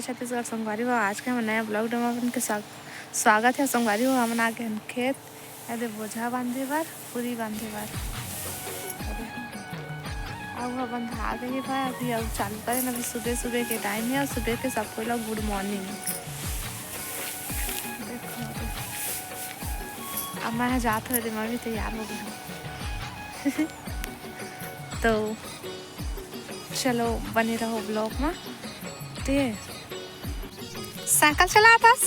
छत्तीसगढ़ संगवारी हो। आज के हम नया ब्लॉग डोमा के स्वागत है। संगवारी हो हमन आ गए खेत अरे बोझा बांधे बार पूरी बांधे बार अब बंधा गई बा। अभी अब चालू करें। अभी सुबह सुबह के टाइम है और सुबह के सबको लोग गुड मॉर्निंग। अब मैं जाते हुए मैं भी तैयार हो गई तो चलो बने रहो ब्लॉग में। ते साइकिल चला बस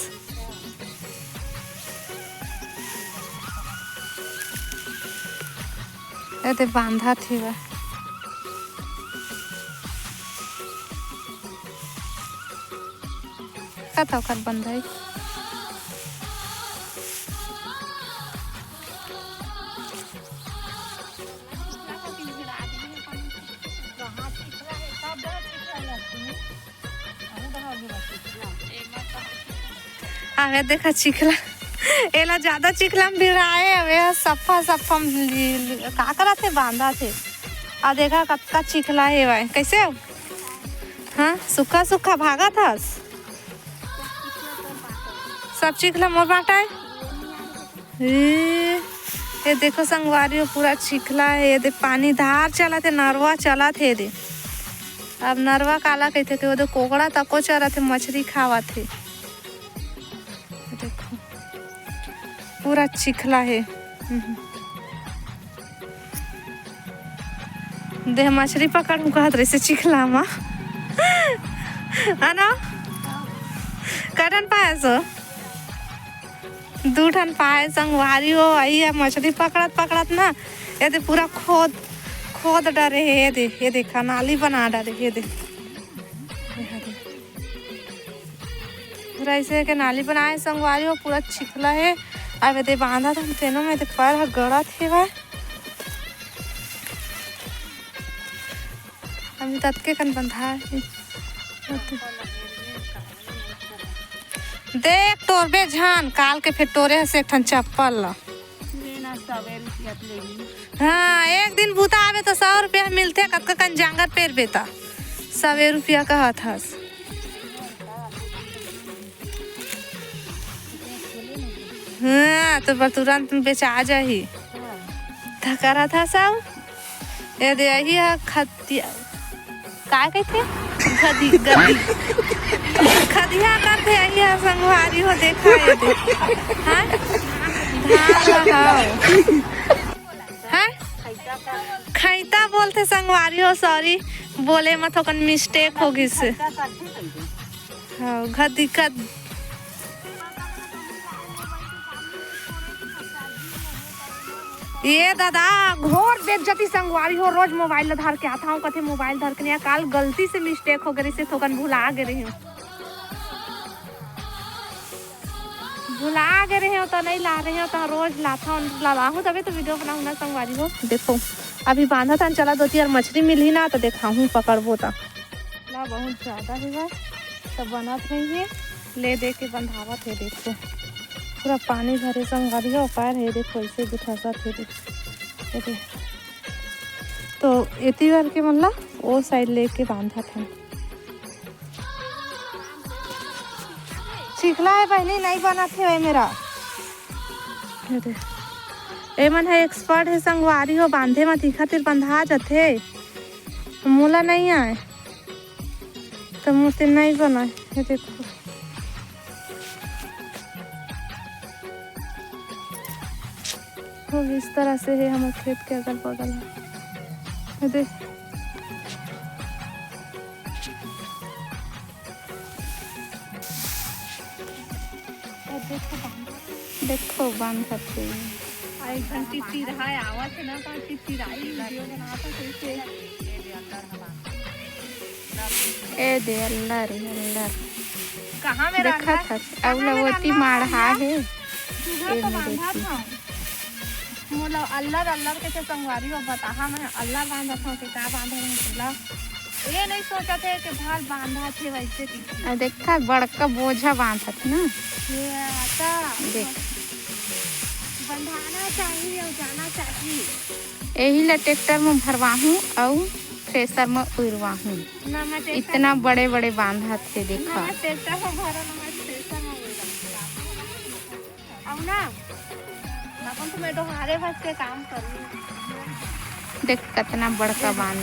ये बांधा थी वह कथा खत बंधाई हमें देखा चिखला एला ज्यादा चिखला में भिड़ाए हवे सफा सफा का करा थे बांधा थे। आ देखा कत्ता चिखला है भाई कैसे हाँ सूखा सूखा भागा था सब चिखला मोर बांटा है। ये देखो संगवारी पूरा चिखला है। ये दे पानी धार चला थे नरवा चला थे दे। अब नरवा काला कहते थे वो दे कोकड़ा तको चरा थे मछली खावा थे। देखो पूरा चिखला है। देह मछली पकड़ कहत रहे से चिखला मा है ना कटन पाए सो दू ठन पाए संगवारी हो आई है मछली पकड़त पकड़त ना ये दे पूरा खोद खोद डरे है। ये देखा नाली बना डरे ये दे पूरा ऐसे के नाली बनाए संगवारी हो पूरा चिखला है। अब ये बांधा था तेनों में पैर गड़ा थे वह हम तत्के कन बंधा है। देख तोरबे झान काल के फिर तोरे से एक ठन चप्पल हाँ एक दिन बूता आवे तो 100 रुपया मिलते कतका कन जांगर पेर बेता 100 रुपया का हथस। हाँ तो तुरंत बेचा जाही थकरा था सब ये दे यही है खतिया काय कहते गदी गदी खदिया करते यही है संगवारी हो देखा ये दे हाँ हाँ खैता बोलते संगवारी हो सॉरी बोले मत होकर मिस्टेक होगी से हाँ गदी गद ये दादा घोर बेइज्जती संगवारी हो। रोज मोबाइल धर के आता हूँ कथे मोबाइल धर के नहीं काल गलती से मिस्टेक हो गई से थोकन भुला गए रही हूँ तो नहीं ला रहे हो तो रोज लाता हूँ लाहूँ तभी तो वीडियो बनाऊँ ना संगवारी हो। देखो अभी बांधा था चला दो यार मछली मिली ना तो देखा हूँ पकड़बो तो ला बहुत ज़्यादा है सब बनत नहीं है ले दे के बंधावत है। देखो पूरा पानी भरे संगवारी हो पैर है देखो ऐसे गुठसा थे देखो तो इतनी बार के मतलब वो साइड लेके बांधा था चिखला है पहले नहीं बना थे मेरा ए मन है एक्सपर्ट है संगवारी हो बांधे में तीखा तिर बंधा जाते मोला नहीं आए तो मुझसे नहीं बना है। देखो तो इस तरह से है हमारे खेत के अगल बगल है। देखो बांध सकते हैं टिट्टी रहा है आवाज है ना तो टिट्टी राई वीडियो बनाता कैसे ए दे अल्लाह रे अल्लाह कहां में रखा था अवलवती मारहा है ए मेरे मोला अल्लाह अल्लाह के संगवारी हो बता मैं अल्लाह बांधा था कि का बांधा नहीं ये नहीं सोचा थे कि भाल बांधा थे वैसे देखा बड़का बोझा बांधा था ना ये आता देख बंधाना चाहिए और जाना चाहिए यही ला ट्रैक्टर में भरवाहूँ और थ्रेसर में उड़वा हूँ। इतना बड़े बड़े बांधा थे देखा। काम कर देख कितना बड़का बांध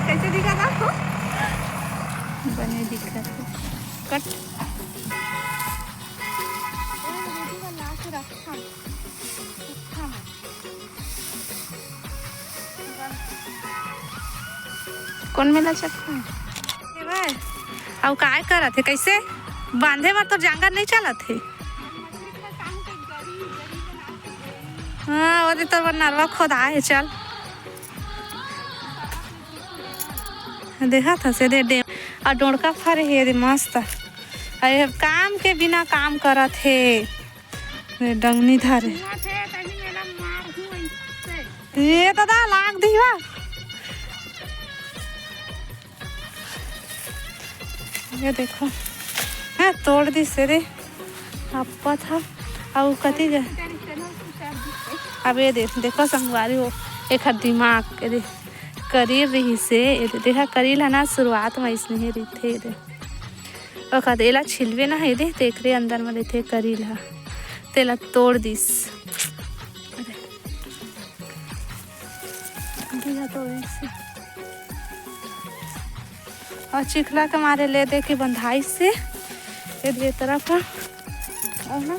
कैसे दिखा था बने दिखा थे। कट कौन मेला चक्का अब काय करत है कैसे बांधे में तो जांगर नहीं चलत है। हाँ वो तो नरवा खोदा है। चल देखा था से दे और डोड़का फरे है दे मस्त। अरे काम के बिना काम करत है डंगनी धरे ये दादा लाग दीवा ये देखो है तोड़ दी से रे आपा था और कति गए। अब ये देखो संगवारी हो एक दिमाग के दे करीर रही से देखा करील है ना शुरुआत में इसने रही थे दे और कदेला छिलवे ना है दे तेकरे अंदर में रहते करील है तेला तोड़ दिस और चिखला के मारे ले दे के बंधाई से ये तरफ और ना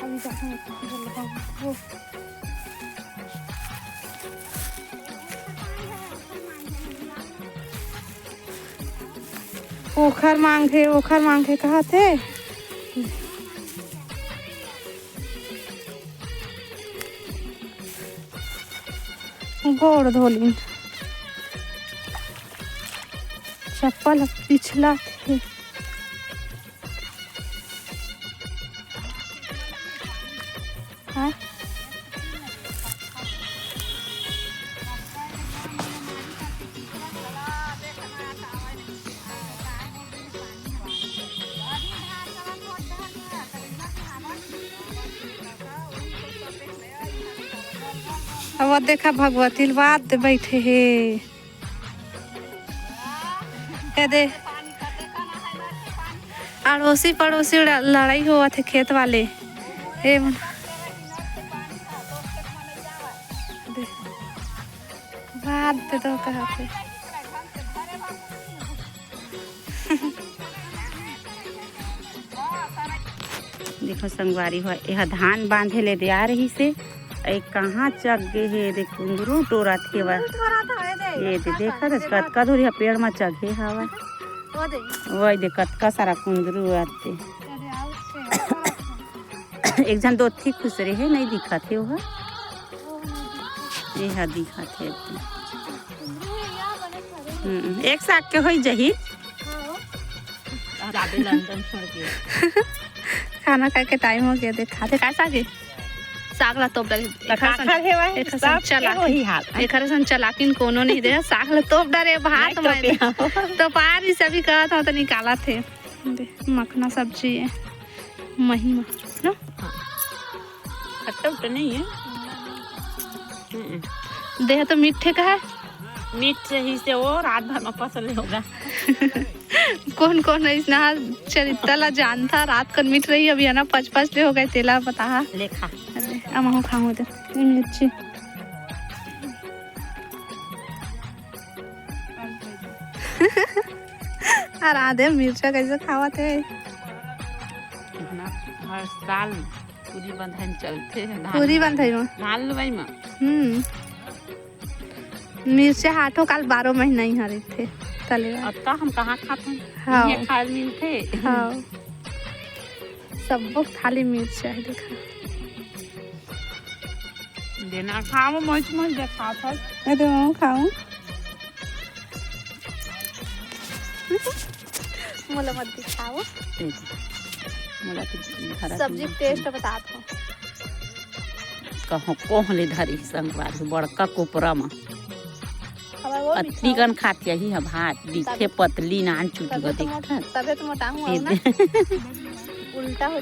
अभी वो ओखर मांगे कहा थे गोड़ धोली चप्पल पिछला थे हाँ? अब देखा भगवती बात बैठे है दे अड़ोसी पड़ोसी लड़ाई हुआ थे खेत वाले ए बात दे दो कहा थे देखो संगवारी हो यह धान बांधे ले दे आ रही से कहाँ चक गे है देख कुंदरू टोरा थे ये देखा कतका दूर पेड़ में चघे हवा वही देख कतका सारा कुंदरू आते एक जन दो थी खुश रहे नहीं दिखा थे वह यह दिखा थे एक साग के हो जही लंदन छोड़ के खाना खा के टाइम हो गया देखा थे कैसा गे साग ला तोप डाले चलाकिन कोनो नहीं दे साग ला तोप डाले भात में तो पार ही सभी कहा था तो निकाला थे मखना सब्जी है महिमा ना खट्टा नहीं है देह तो मीठे का है मीठ ही से वो रात भर में पसंद होगा कौन कौन है इसना चरित्र ला जानता रात कर मीठ रही अभी है ना 5-5 ले हो गए तेला बता लेखा अब हम खाऊं तो मिर्ची और आधे मिर्चा कैसे खावा थे हर साल पूरी बंधन चलते हैं पूरी बंधई में धान लुवाई में मिर्चा हाथों काल 12 महीना ही हरी थे तले अब तो हम कहाँ खाते हैं हाँ खा मिलते हाँ सब थाली मिर्चा है देखा देना खाओ मौज मौज देखा था मैं तो खाऊं मोला मत दिखाओ मोला तो सब्जी टेस्ट बता दो कहो कोहले धरी संगवार बड़का कोपरा में अति कन खाती ही है भात दिखे पतली नान चुट तबे तो मोटा हूँ उल्टा हो